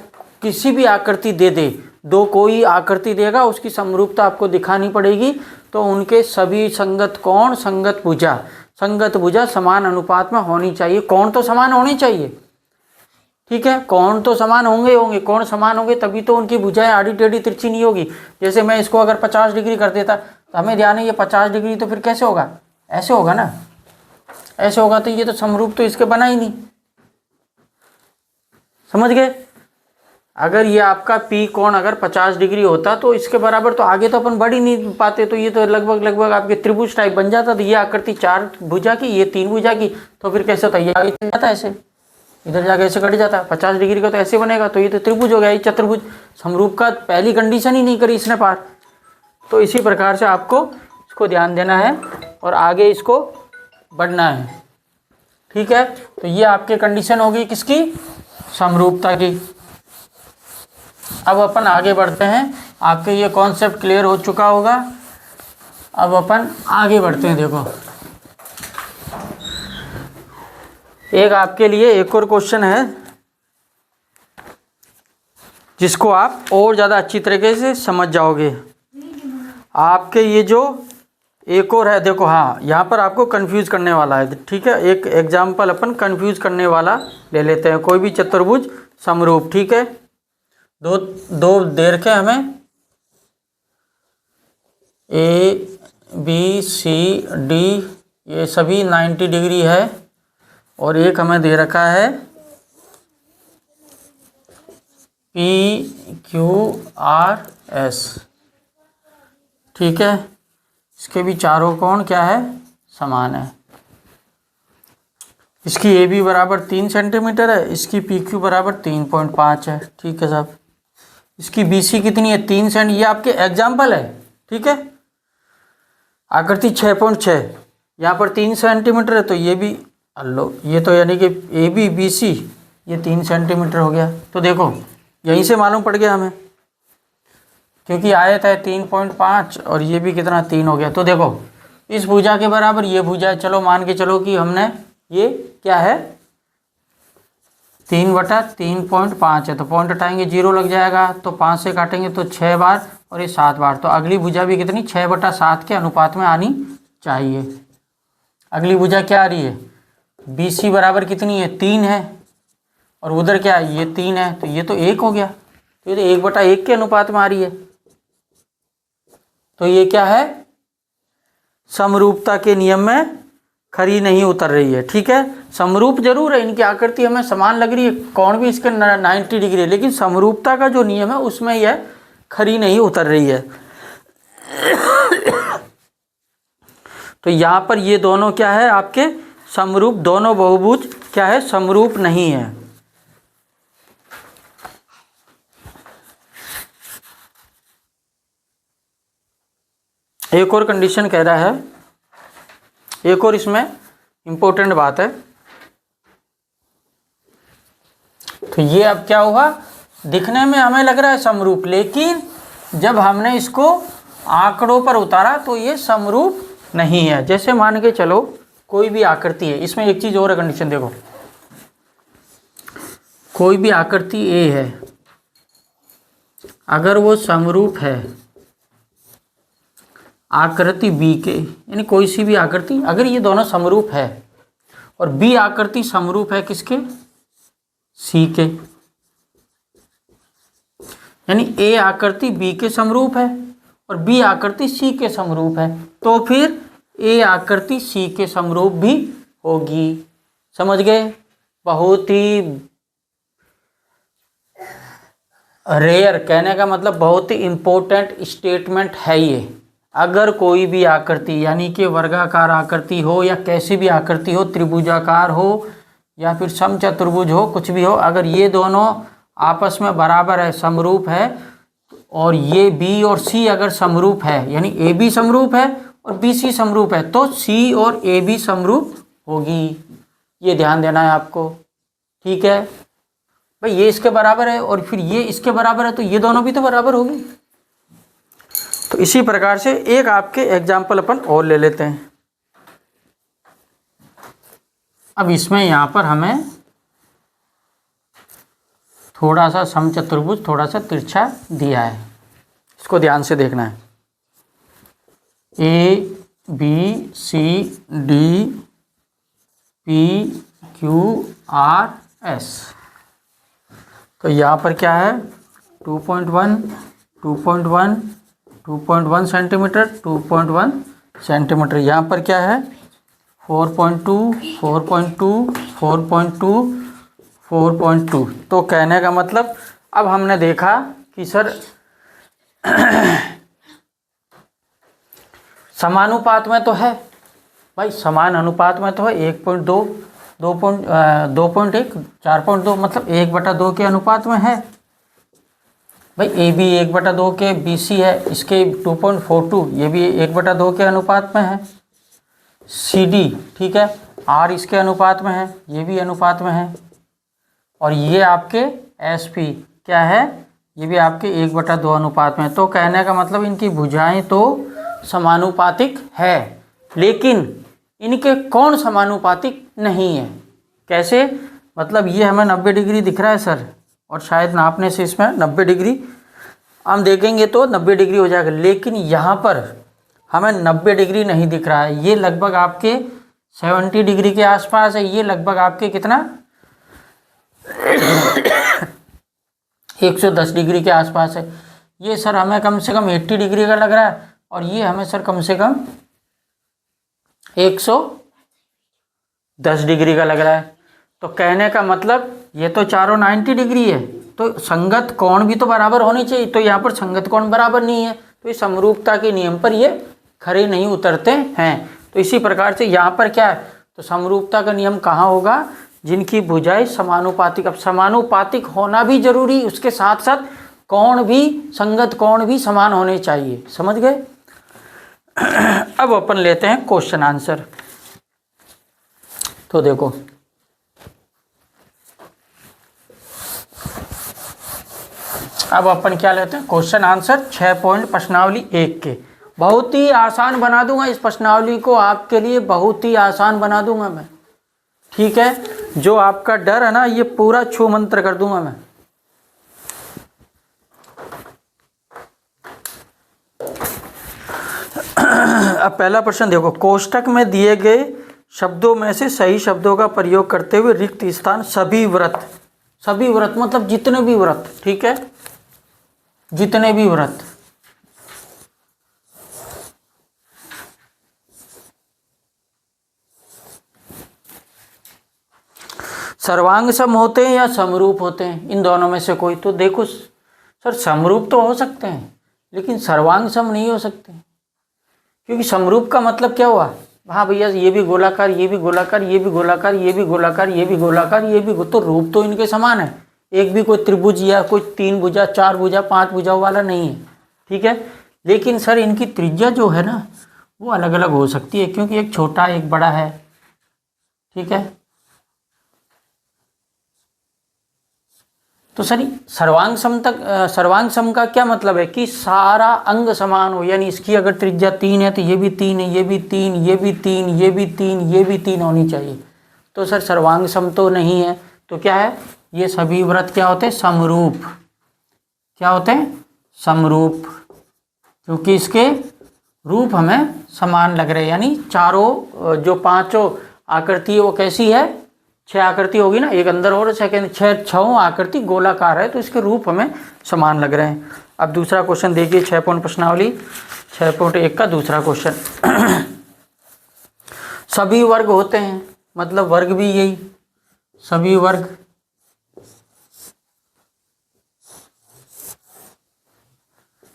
किसी भी आकृति दे दे, दो कोई आकृति देगा उसकी समरूपता आपको दिखानी पड़ेगी। तो उनके सभी संगत कोण संगत भुजा समान अनुपात में होनी चाहिए। कोण तो समान होनी चाहिए, ठीक है, कोण तो समान होंगे, कोण समान होंगे तभी तो उनकी भुजाएं आड़ी टेढ़ी तिरछी नहीं होगी। जैसे मैं इसको अगर 50 डिग्री कर देता तो हमें ध्यान है ये 50 डिग्री, तो फिर कैसे होगा, ऐसे होगा ना, ऐसे होगा, तो ये तो समरूप तो इसके बना ही नहीं। समझ गए। अगर ये आपका पी कोण अगर 50 डिग्री होता तो इसके बराबर तो आगे तो अपन बढ़ ही नहीं पाते, तो ये तो लगभग आपके त्रिभुज टाइप बन जाता। तो ये आकृति 4 भुजा की, ये 3 भुजा की, तो फिर कैसे होता, ये आगे चल जाता ऐसे, इधर जाके ऐसे कट जाता। 50 डिग्री का तो ऐसे बनेगा, तो ये तो त्रिभुज हो गया, ये चतुर्भुज। समरूप का पहली कंडीशन ही नहीं करी इसने पार। तो इसी प्रकार से आपको इसको ध्यान देना है और आगे इसको बढ़ना है, ठीक है। तो ये आपके कंडीशन होगी किसकी, समरूपता की। अब अपन आगे बढ़ते हैं। आपके ये कॉन्सेप्ट क्लियर हो चुका होगा। अब अपन आगे बढ़ते हैं। देखो एक आपके लिए एक और क्वेश्चन है जिसको आप और ज़्यादा अच्छी तरीके से समझ जाओगे। आपके ये जो एक और है, देखो हाँ, यहाँ पर आपको कंफ्यूज करने वाला है। ठीक है, एक एग्जाम्पल अपन कंफ्यूज करने वाला ले लेते हैं। कोई भी चतुर्भुज समरूप, ठीक है, दो दे रखे हमें ए बी सी डी, ये सभी 90 डिग्री है, और एक हमें दे रखा है पी क्यू आर एस। ठीक है, इसके भी चारों कोण क्या है, समान है। इसकी ए बी बराबर 3 सेंटीमीटर है, इसकी पी क्यू बराबर 3.5 है। ठीक है साहब, इसकी बी सी कितनी है, 3 सेंट। ये आपके एग्जाम्पल है। ठीक है, आकृति 6.6, यहाँ पर 3 सेंटीमीटर है, तो ये भी लो, ये तो यानी कि ए बी बी सी ये 3 सेंटीमीटर हो गया। तो देखो यहीं से मालूम पड़ गया हमें, क्योंकि आयत है 3.5 और ये भी कितना 3 हो गया। तो देखो इस भुजा के बराबर ये भुजा है। चलो मान के चलो कि हमने ये क्या है 3/3.5 है, तो पॉइंट हटाएंगे 0 लग जाएगा, तो 5 से काटेंगे तो 6 बार और ये 7 बार। तो अगली भुजा भी कितनी 6/7 के अनुपात में आनी चाहिए। अगली भुजा क्या आ रही है, बी सी बराबर कितनी है 3 है, और उधर क्या है ये 3 है, तो ये तो 1 हो गया। तो ये तो 1/1 के अनुपात में आ रही है। तो ये क्या है, समरूपता के नियम में खरी नहीं उतर रही है। ठीक है, समरूप जरूर है, इनकी आकृति हमें समान लग रही है, कोण भी इसके 90 डिग्री है, लेकिन समरूपता का जो नियम है उसमें यह खरी नहीं उतर रही है। तो यहाँ पर ये दोनों क्या है आपके समरूप, दोनों बहुभुज क्या है समरूप नहीं है। एक और कंडीशन कह रहा है, एक और इसमें इम्पोर्टेंट बात है। तो ये अब क्या हुआ, दिखने में हमें लग रहा है समरूप, लेकिन जब हमने इसको आंकड़ों पर उतारा तो ये समरूप नहीं है। जैसे मान के चलो कोई भी आकृति है, इसमें एक चीज़ और है कंडीशन, देखो कोई भी आकृति ए है, अगर वो समरूप है आकृति बी के, यानी कोई सी भी आकृति अगर ये दोनों समरूप है, और बी आकृति समरूप है किसके, सी के, यानी ए आकृति बी के समरूप है और बी आकृति सी के समरूप है, तो फिर ए आकृति सी के समरूप भी होगी। समझ गए, बहुत ही रेयर, कहने का मतलब बहुत ही इम्पोर्टेंट स्टेटमेंट है ये। अगर कोई भी आकृति यानी कि वर्गाकार आकृति हो या कैसी भी आकृति हो, त्रिभुजाकार हो या फिर समचतुर्भुज हो, कुछ भी हो, अगर ये दोनों आपस में बराबर है, समरूप है, और ये बी और सी अगर समरूप है, यानी ए बी समरूप है और बी सी समरूप है, तो सी और ए बी समरूप होगी। ये ध्यान देना है आपको। ठीक है भाई, ये इसके बराबर है और फिर ये इसके बराबर है, तो ये दोनों भी तो बराबर होगी। तो इसी प्रकार से एक आपके एग्जाम्पल अपन और ले लेते हैं। अब इसमें यहाँ पर हमें थोड़ा सा समचतुर्भुज थोड़ा सा तिरछा दिया है, इसको ध्यान से देखना है। A B C D P Q R S, तो यहाँ पर क्या है 2.1 2.1 2.1 सेंटीमीटर 2.1 सेंटीमीटर, यहाँ पर क्या है 4.2 4.2 4.2 4.2। तो कहने का मतलब अब हमने देखा कि सर समानुपात में तो है भाई, समान अनुपात में तो है, 1.2 2.1 4.2 मतलब 1/2 के अनुपात में है भाई। ए बी 1/2 के, बी सी है इसके 2.42, ये भी 1/2 के अनुपात में है। सी डी ठीक है, आर इसके अनुपात में है, ये भी अनुपात में है। और ये आपके एस पी क्या है ये भी आपके 1/2 अनुपात में। तो कहने का मतलब इनकी भुजाएं तो समानुपातिक है, लेकिन इनके कोण समानुपातिक नहीं है। कैसे? मतलब ये हमें 90 डिग्री दिख रहा है सर, और शायद नापने से इसमें 90 डिग्री हम देखेंगे तो 90 डिग्री हो जाएगा, लेकिन यहाँ पर हमें 90 डिग्री नहीं दिख रहा है। ये लगभग आपके 70 डिग्री के आसपास है। ये लगभग आपके कितना 110 डिग्री के आसपास है। ये सर हमें कम से कम 80 डिग्री का लग रहा है, और ये हमें सर कम से कम 110 डिग्री का लग रहा है। तो कहने का मतलब ये तो चारों 90 डिग्री है, तो संगत कोण भी तो बराबर होनी चाहिए। तो यहाँ पर संगत कोण बराबर नहीं है, तो इस समरूपता के नियम पर ये खरे नहीं उतरते हैं। तो इसी प्रकार से यहाँ पर क्या है, तो समरूपता का नियम कहाँ होगा? जिनकी भुजाएं समानुपातिक। अब समानुपातिक होना भी जरूरी, उसके साथ साथ कोण भी, संगत कोण भी समान होने चाहिए। समझ गए? अब अपन लेते हैं क्वेश्चन आंसर। तो देखो, अब अपन क्या लेते हैं क्वेश्चन आंसर 6 पॉइंट प्रश्नावली 1 के। बहुत ही आसान बना दूंगा इस प्रश्नावली को, आपके लिए बहुत ही आसान बना दूंगा मैं। ठीक है, जो आपका डर है ना, ये पूरा छू मंत्र कर दूंगा मैं। अब पहला प्रश्न देखो, कोष्टक में दिए गए शब्दों में से सही शब्दों का प्रयोग करते हुए रिक्त स्थान सभी व्रत। सभी व्रत मतलब जितने भी व्रत, ठीक है, जितने भी व्रत। सर्वांग सम होते हैं या समरूप होते हैं, इन दोनों में से कोई। तो देखो सर, समरूप तो हो सकते हैं, लेकिन सर्वांग सम नहीं हो सकते, क्योंकि समरूप का मतलब क्या हुआ? हाँ भैया, ये भी गोलाकार, ये भी गोलाकार, ये भी गोलाकार, ये भी गोलाकार, ये भी गोलाकार, ये भी तो रूप तो इनके समान है। एक भी कोई त्रिभुज या कोई 3 भुजा, 4 भुजा, 5 भुजाओं वाला नहीं है। ठीक है, लेकिन सर इनकी त्रिज्या जो है ना, वो अलग अलग हो सकती है, क्योंकि एक छोटा एक बड़ा है। ठीक है, तो सर सर्वांग सम का क्या मतलब है? कि सारा अंग समान हो, यानी इसकी अगर त्रिज्या 3 है तो ये भी 3 है, ये भी 3, ये भी 3, ये भी 3, ये भी 3 होनी चाहिए। तो सर सर्वांग सम तो नहीं है, तो क्या है? ये सभी व्रत क्या होते हैं? समरूप। क्या होते हैं? समरूप, क्योंकि इसके रूप हमें समान लग रहे हैं। यानी चारों जो 5 आकृति है वो कैसी है? 6 आकृति होगी ना, एक अंदर और सेकंड, 6 आकृति गोलाकार है, तो इसके रूप हमें समान लग रहे हैं। अब दूसरा क्वेश्चन देखिए, 6 पॉइंट प्रश्नावली 6.1 का दूसरा क्वेश्चन। सभी वर्ग होते हैं, मतलब वर्ग भी यही, सभी वर्ग।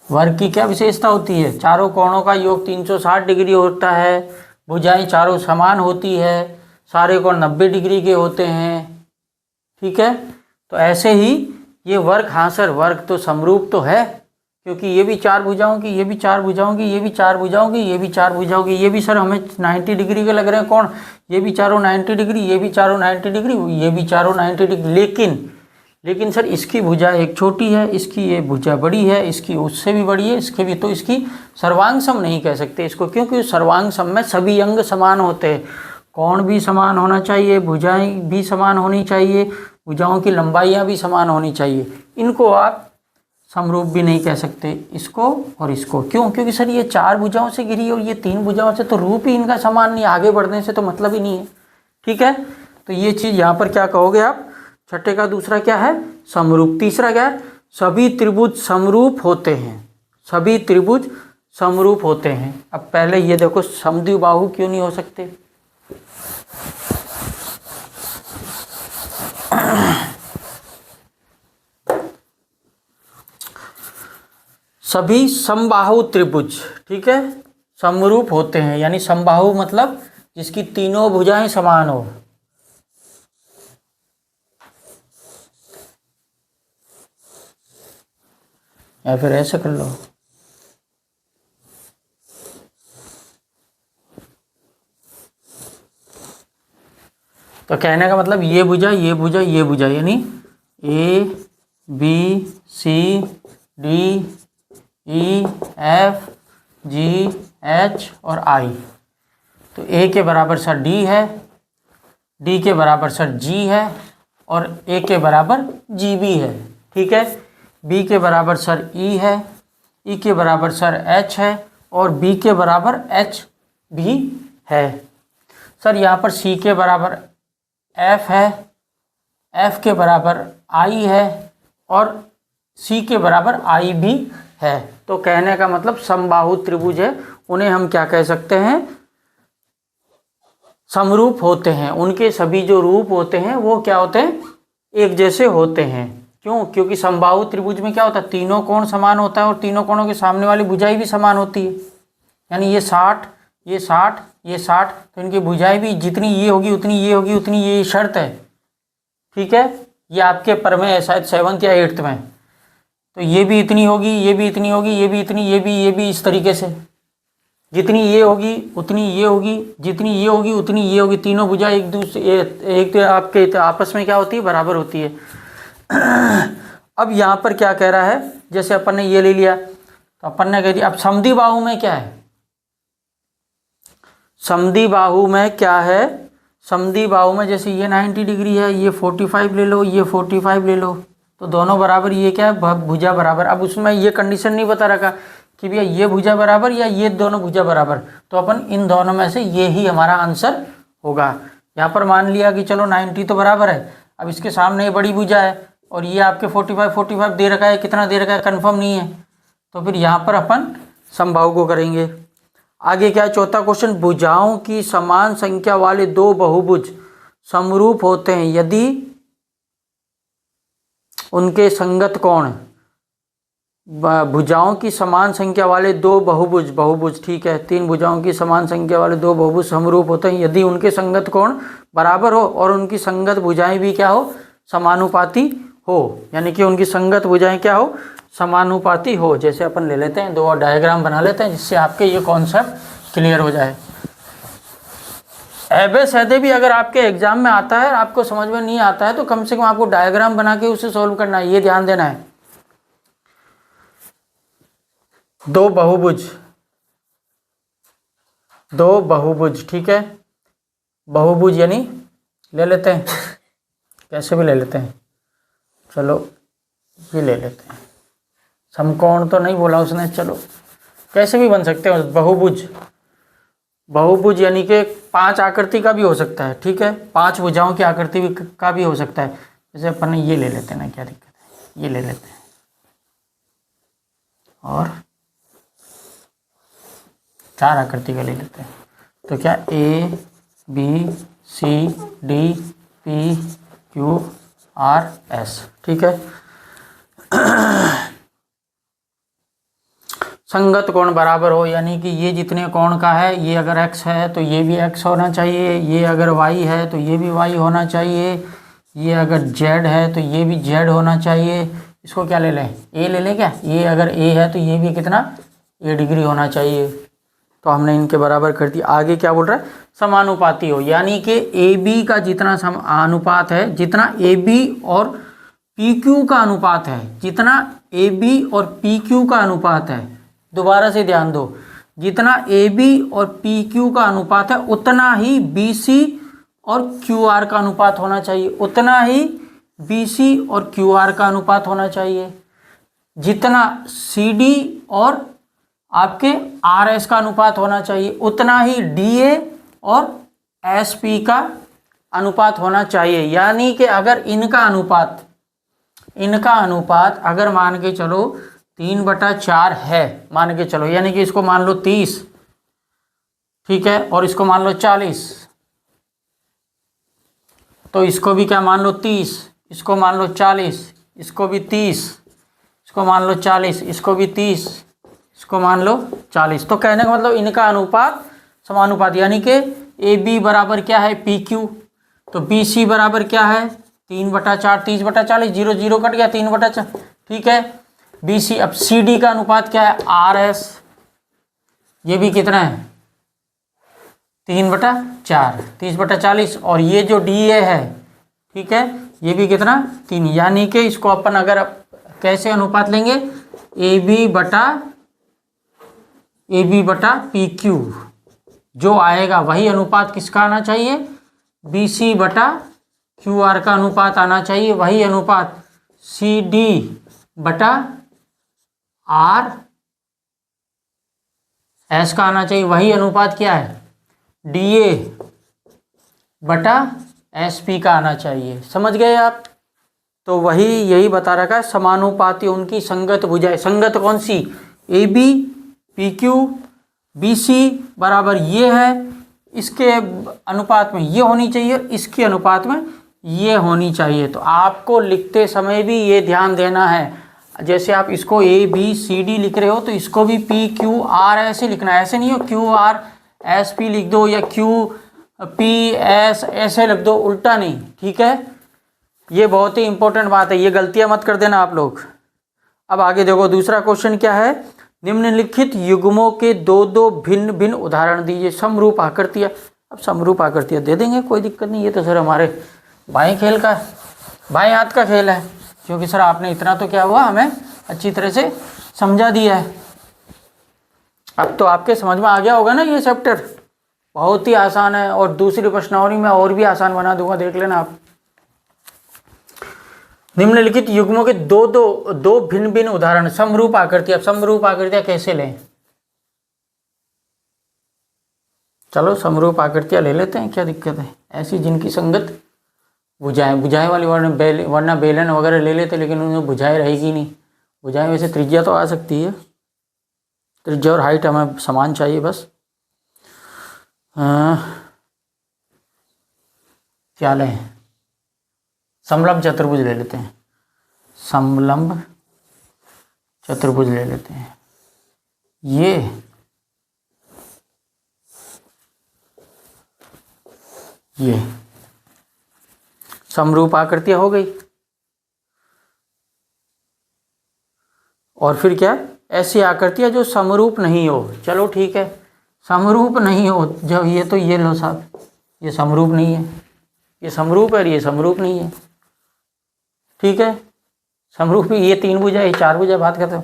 वर्ग की क्या विशेषता होती है? चारों कोणों का योग 360 डिग्री होता है, भुजाएं चारों समान होती है, सारे कोण 90 डिग्री के होते हैं। ठीक है, तो ऐसे ही ये वर्ग, हाँ सर वर्ग तो समरूप तो है, क्योंकि ये भी 4 भुजाओं की, ये भी 4 भुजाओं की, ये भी 4 भुजाओं की, ये भी 4 भुजाओं की, ये भी सर हमें 90 डिग्री के लग रहे हैं कोण। ये भी चारों 90 डिग्री, ये भी चारों 90 डिग्री, ये भी चारों 90 डिग्री। लेकिन सर इसकी भुजा एक छोटी है, इसकी ये भुजा बड़ी है, इसकी उससे भी बड़ी है, इसके भी, तो इसकी सर्वांग सम नहीं कह सकते इसको, क्योंकि सर्वांग सम में सभी अंग समान होते हैं। कोण भी समान होना चाहिए, भुजाएं भी समान होनी चाहिए, भुजाओं की लंबाइयाँ भी समान होनी चाहिए। इनको आप समरूप भी नहीं कह सकते, इसको और इसको। क्यों? क्योंकि सर ये 4 भुजाओं से घिरी और ये 3 भुजाओं से, तो रूप ही इनका समान नहीं, आगे बढ़ने से तो मतलब ही नहीं है। ठीक है, तो ये चीज़ यहाँ पर क्या कहोगे आप? छठे का दूसरा क्या है? समरूप। तीसरा क्या है? सभी त्रिभुज समरूप होते हैं, सभी त्रिभुज समरूप होते हैं। अब पहले ये देखो, समद्विबाहु क्यों नहीं हो सकते? सभी समबाहु त्रिभुज, ठीक है, समरूप होते हैं। यानी समबाहु मतलब जिसकी तीनों भुजाएं समान हो। या फिर ऐसे कर लो, तो कहने का मतलब ये भुजा, ये भुजा, ये भुजा, यानी A B C D E F G H और आई। तो ए के बराबर सर डी है, डी के बराबर सर जी है और ए के बराबर जी भी है। ठीक है, बी के बराबर सर ई है, ई के बराबर सर एच है और बी के बराबर एच भी है। सर यहाँ पर सी के बराबर एफ है, एफ के बराबर आई है और सी के बराबर आई भी है। तो कहने का मतलब समबाहु त्रिभुज है, उन्हें हम क्या कह सकते हैं, समरूप होते हैं। उनके सभी जो रूप होते हैं वो क्या होते हैं, एक जैसे होते हैं। क्यों? क्योंकि समबाहु त्रिभुज में क्या होता है, तीनों कोण समान होता है और तीनों कोणों के सामने वाली भुजाएं भी समान होती है। यानी ये 60, ये 60, ये 60, तो इनकी भुजाएं भी जितनी ये होगी उतनी ये होगी, उतनी ये शर्त है। ठीक है, ये आपके पर में है शायद 7th या 8th में। तो ये भी इतनी होगी, ये भी इतनी होगी, ये भी इतनी, ये भी इस तरीके से, जितनी ये होगी उतनी ये होगी, जितनी ये होगी उतनी ये होगी। तीनों भुजा एक दूसरे एक आपके आपस में क्या होती है, बराबर होती है। अब यहाँ पर क्या कह रहा है, जैसे अपन ने ये ले लिया तो अपन ने कह दिया, अब समद्वि बाहु में क्या है, समद्वि बाहु में क्या है, समद्वि बाहु में जैसे ये 90 डिग्री है, ये 45 ले लो, ये 45 ले लो, तो दोनों बराबर, ये क्या है, भुजा बराबर। अब उसमें ये कंडीशन नहीं बता रखा कि भैया ये भुजा बराबर या ये दोनों भुजा बराबर, तो अपन इन दोनों में से ये ही हमारा आंसर होगा। यहाँ पर मान लिया कि चलो 90 तो बराबर है, अब इसके सामने ये बड़ी भुजा है और ये आपके 45 दे रखा है, कितना दे रखा है कंफर्म नहीं है, तो फिर यहाँ पर अपन समबाहु को करेंगे। आगे क्या है, चौथा क्वेश्चन, भुजाओं की समान संख्या वाले दो बहुभुज समरूप होते हैं यदि उनके संगत कोण, भुजाओं की समान संख्या वाले दो बहुभुज ठीक है, 3 भुजाओं की समान संख्या वाले दो बहुभुज समरूप होते हैं यदि उनके संगत कोण बराबर हो और उनकी संगत भुजाएं भी क्या हो, समानुपाती हो। यानी कि उनकी संगत भुजाएं क्या हो, समानुपाती हो। जैसे अपन ले लेते हैं, दो और डायग्राम बना लेते हैं जिससे आपके ये कॉन्सेप्ट क्लियर हो जाए। एबे सैदे भी अगर आपके एग्जाम में आता है, आपको समझ में नहीं आता है, तो कम से कम आपको डायग्राम बना के उसे सॉल्व करना है, ये ध्यान देना है। दो बहुभुज ठीक है, बहुभुज यानी ले लेते हैं, कैसे भी ले लेते हैं, चलो ये ले लेते हैं, समकोण तो नहीं बोला उसने, चलो कैसे भी बन सकते हो बहुभुज यानी कि 5 आकृति का भी हो सकता है। ठीक है, 5 भुजाओं की आकृति का भी हो सकता है। जैसे अपन ये ले लेते हैं ना, क्या दिक्कत है, ये ले लेते हैं और 4 आकृति का ले लेते हैं। तो क्या A B C D P Q R S ठीक है। संगत कोण बराबर हो, यानी कि ये जितने कोण का है, ये अगर x है तो ये भी x होना चाहिए, ये अगर y है तो ये भी y होना चाहिए, ये अगर z है तो ये भी z होना चाहिए। इसको क्या ले लें, a ले लें क्या, ये अगर a है तो ये भी कितना, a डिग्री होना चाहिए। तो हमने इनके बराबर कर दिया। आगे क्या बोल रहा है, समानुपाती हो, यानी कि AB का जितना अनुपात है, जितना AB और PQ का अनुपात है, जितना AB और PQ का अनुपात है, दोबारा से ध्यान दो, जितना AB और PQ का अनुपात है उतना ही BC और QR का अनुपात होना चाहिए, उतना ही BC और QR का अनुपात होना चाहिए, जितना CD और आपके RS का अनुपात होना चाहिए, उतना ही DA और SP का अनुपात होना चाहिए। यानी कि अगर इनका अनुपात अगर मान के चलो 3/4 है, मान के चलो, यानी कि इसको मान लो 30 ठीक है, और इसको मान लो 40, तो इसको भी क्या मान लो 30, इसको मान लो 40, इसको भी 30, इसको मान लो 40, इसको भी 30, इसको मान लो 40। तो कहने का मतलब इनका अनुपात समानुपात, यानी कि AB बराबर क्या है PQ, तो BC बराबर क्या है 3/4, 30/40, 0 0 कट गया, 3/4 ठीक है। BC, अब CD का अनुपात क्या है RS, ये भी कितना है 3/4, 30/40, और ये जो DA है ठीक है, ये भी कितना 3, यानी कि इसको अपन अगर कैसे अनुपात लेंगे, ए बी बटा पी क्यू, जो आएगा वही अनुपात किसका आना चाहिए, बी सी बटा क्यू आर का अनुपात आना चाहिए, वही अनुपात सी डी बटा आर एस का आना चाहिए, वही अनुपात क्या है, डी ए बटा एस पी का आना चाहिए। समझ गए आप? तो वही यही बता रखा है, समानुपाती उनकी संगत भुजाएं, संगत कौन सी, A B P Q B C बराबर ये है, इसके अनुपात में ये होनी चाहिए, इसके अनुपात में ये होनी चाहिए। तो आपको लिखते समय भी ये ध्यान देना है, जैसे आप इसको ए बी सी डी लिख रहे हो तो इसको भी पी क्यू आर ऐसे लिखना है, ऐसे नहीं हो क्यू आर एस पी लिख दो या क्यू पी एस ऐसे लिख दो, उल्टा नहीं, ठीक है। ये बहुत ही इंपॉर्टेंट बात है, ये गलतियां मत कर देना आप लोग। अब आगे देखो, दूसरा क्वेश्चन क्या है, निम्नलिखित युग्मों के दो दो भिन्न भिन्न उदाहरण दीजिए। समरूप आकृतियाँ, अब समरूप आकृतियाँ दे देंगे, कोई दिक्कत नहीं, ये तो सर हमारे बाएं खेल का बाएं हाथ का खेल है, क्योंकि सर आपने इतना तो क्या हुआ, हमें अच्छी तरह से समझा दिया है। अब तो आपके समझ में आ गया होगा ना, ये चैप्टर बहुत ही आसान है, और दूसरी प्रश्नावली में और भी आसान बना दूंगा, देख लेना आप। निम्नलिखित युग्मों के दो भिन्न भिन्न उदाहरण, समरूप आकृतियां। समरूप आकृतियां कैसे लें, चलो समरूप आकृतियां ले लेते हैं, क्या दिक्कत है, ऐसी जिनकी संगत बुझाएं वाली, वरना बेलन वगैरह ले लेते, लेकिन उनमें बुझाएं रहेगी नहीं। बुझाएं वैसे त्रिज्या तो आ सकती है, त्रिज्या और हाइट हमें समान चाहिए बस। क्या लें, समलंब चतुर्भुज ले लेते हैं, समलंब चतुर्भुज ले लेते हैं। ये समरूप आकृतियां हो गई। और फिर क्या, ऐसी आकृतियां जो समरूप नहीं हो, चलो ठीक है, समरूप नहीं हो, जो ये तो ये लो साहब, ये समरूप नहीं है, ये समरूप है और ये समरूप नहीं है, ठीक है, समरूप ही ये 3 भुजा, ये 4 भुजा, बात खत्म।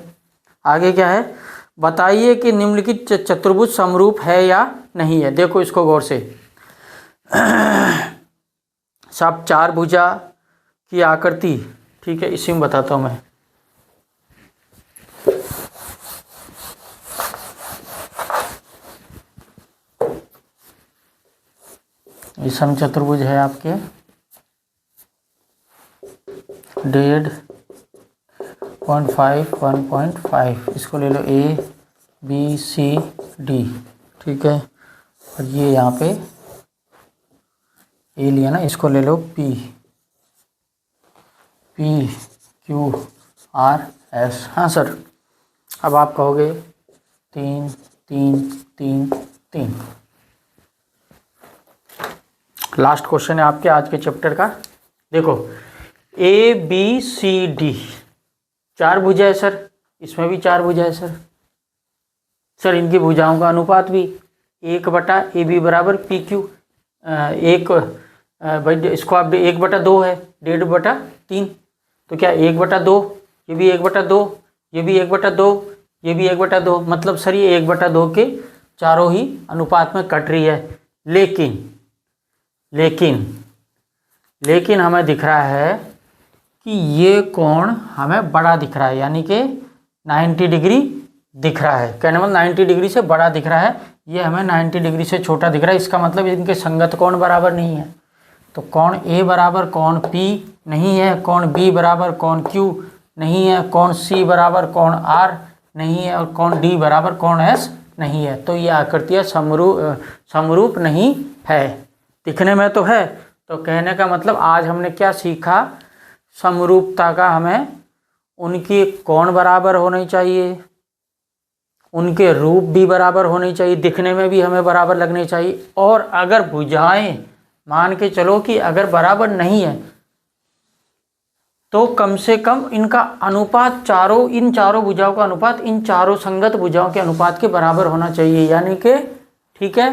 आगे क्या है, बताइए कि निम्नलिखित चतुर्भुज समरूप है या नहीं है। देखो इसको गौर से, सब 4 भुजा की आकृति, ठीक है, इसी में बताता हूँ मैं। ये सम चतुर्भुज है आपके, 1.5 1.5, इसको ले लो ए बी सी डी, ठीक है, और ये यहाँ पे ए लिया ना, इसको ले लो पी क्यू आर एस। हाँ सर, अब आप कहोगे 3 3 3 3। लास्ट क्वेश्चन है आपके आज के चैप्टर का। देखो ए बी सी डी 4 भुजा है सर, इसमें भी 4 भुजा है सर। सर इनकी भुजाओं का अनुपात भी 1/AB बराबर PQ, इसको आप 1/2 है, 1.5/3, तो क्या 1/2, ये भी 1/2, ये भी 1/2, ये भी 1/2, मतलब सर ये 1/2 के चारों ही अनुपात में कट रही है। लेकिन हमें दिख रहा है कि ये कोण हमें बड़ा दिख रहा है, यानी कि 90 डिग्री दिख रहा है, कहने मतलब 90 डिग्री से बड़ा दिख रहा है, ये हमें 90 डिग्री से छोटा दिख रहा है। इसका मतलब इनके संगत कोण बराबर नहीं है। तो कोण A बराबर कोण P नहीं है, कोण B बराबर कोण Q नहीं है, कोण C बराबर कोण R नहीं है, और कोण D बराबर कोण S नहीं है। तो ये आकृतियाँ समरूप नहीं है। दिखने में तो है, तो कहने का मतलब आज हमने क्या सीखा, समरूपता का हमें उनकी कोण बराबर होने चाहिए, उनके रूप भी बराबर होने चाहिए, दिखने में भी हमें बराबर लगने चाहिए। और अगर भुजाएं मान के चलो कि अगर बराबर नहीं है तो कम से कम इनका अनुपात इन चारों भुजाओं का अनुपात इन चारों संगत भुजाओं के अनुपात के बराबर होना चाहिए, यानी कि ठीक है।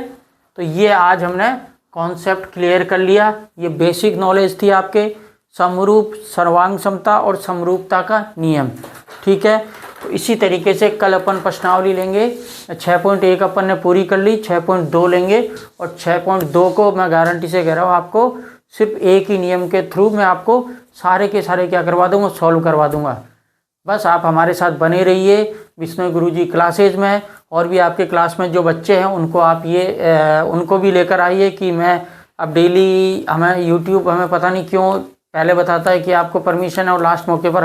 तो ये आज हमने कॉन्सेप्ट क्लियर कर लिया। ये बेसिक नॉलेज थी आपके समरूप, सर्वांग समता और समरूपता का नियम। ठीक है, तो इसी तरीके से कल अपन प्रश्नावली लेंगे। 6.1 अपन ने पूरी कर ली, 6.2 लेंगे और 6.2 को मैं गारंटी से कह रहा हूँ आपको सिर्फ एक ही नियम के थ्रू मैं आपको सारे के सारे क्या करवा दूँगा, सॉल्व करवा दूँगा। बस आप हमारे साथ बने रहिए बिश्नोई गुरुजी क्लासेज में, और भी आपके क्लास में जो बच्चे हैं उनको आप उनको भी लेकर आइए कि मैं अब डेली, हमें यूट्यूब हमें पता नहीं क्यों पहले बताता है कि आपको परमिशन है और लास्ट मौके पर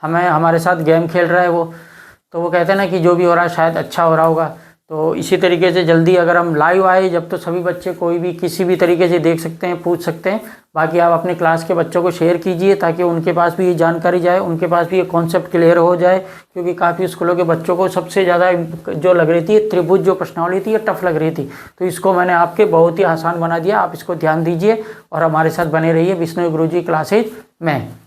हमारे साथ गेम खेल रहा है वो, तो वो कहते हैं ना कि जो भी हो रहा है शायद अच्छा हो रहा होगा। तो इसी तरीके से जल्दी अगर हम लाइव आए जब, तो सभी बच्चे कोई भी किसी भी तरीके से देख सकते हैं, पूछ सकते हैं। बाकी आप अपने क्लास के बच्चों को शेयर कीजिए ताकि उनके पास भी ये जानकारी जाए, उनके पास भी ये कॉन्सेप्ट क्लियर हो जाए, क्योंकि काफ़ी स्कूलों के बच्चों को सबसे ज़्यादा जो लग रही थी त्रिभुज जो प्रश्नावली थी ये टफ लग रही थी, तो इसको मैंने आपके बहुत ही आसान बना दिया। आप इसको ध्यान दीजिए और हमारे साथ बने रहिए बिश्नोई गुरुजी क्लासेज में।